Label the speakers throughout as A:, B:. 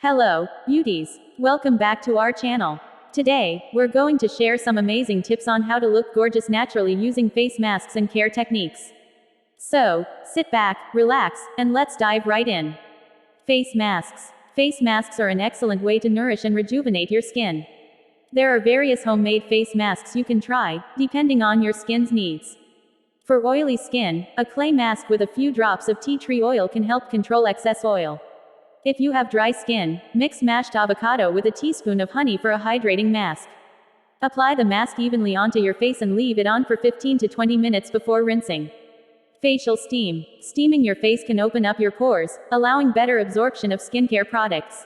A: Hello, beauties. Welcome back to our channel. Today, we're going to share some amazing tips on how to look gorgeous naturally using face masks and care techniques. So, sit back, relax, and let's dive right in. Face masks. Face masks are an excellent way to nourish and rejuvenate your skin. There are various homemade face masks you can try, depending on your skin's needs. For oily skin, a clay mask with a few drops of tea tree oil can help control excess oil. If you have dry skin, mix mashed avocado with a teaspoon of honey for a hydrating mask. Apply the mask evenly onto your face and leave it on for 15 to 20 minutes before rinsing. Facial steam. Steaming your face can open up your pores, allowing better absorption of skincare products.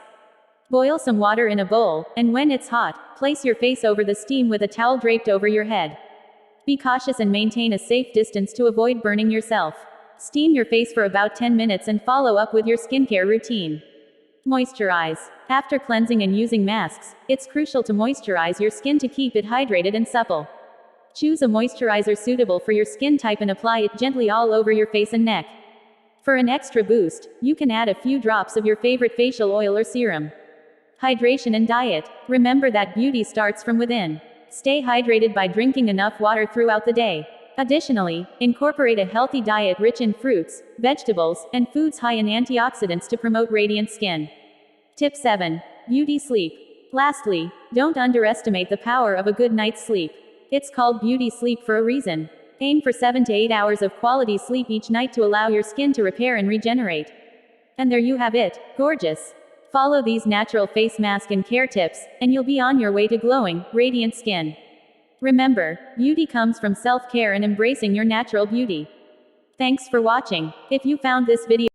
A: Boil some water in a bowl, and when it's hot, place your face over the steam with a towel draped over your head. Be cautious and maintain a safe distance to avoid burning yourself. Steam your face for about 10 minutes and follow up with your skincare routine. Moisturize. After cleansing and using masks, it's crucial to moisturize your skin to keep it hydrated and supple. Choose a moisturizer suitable for your skin type and apply it gently all over your face and neck. For an extra boost, you can add a few drops of your favorite facial oil or serum. Hydration and diet. Remember that beauty starts from within. Stay hydrated by drinking enough water throughout the day. Additionally, incorporate a healthy diet rich in fruits, vegetables, and foods high in antioxidants to promote radiant skin. Tip 7. Beauty sleep. Lastly, don't underestimate the power of a good night's sleep. It's called beauty sleep for a reason. Aim for 7 to 8 hours of quality sleep each night to allow your skin to repair and regenerate. And there you have it, gorgeous. Follow these natural face mask and care tips, and you'll be on your way to glowing, radiant skin. Remember, beauty comes from self-care and embracing your natural beauty. Thanks for watching. If you found this video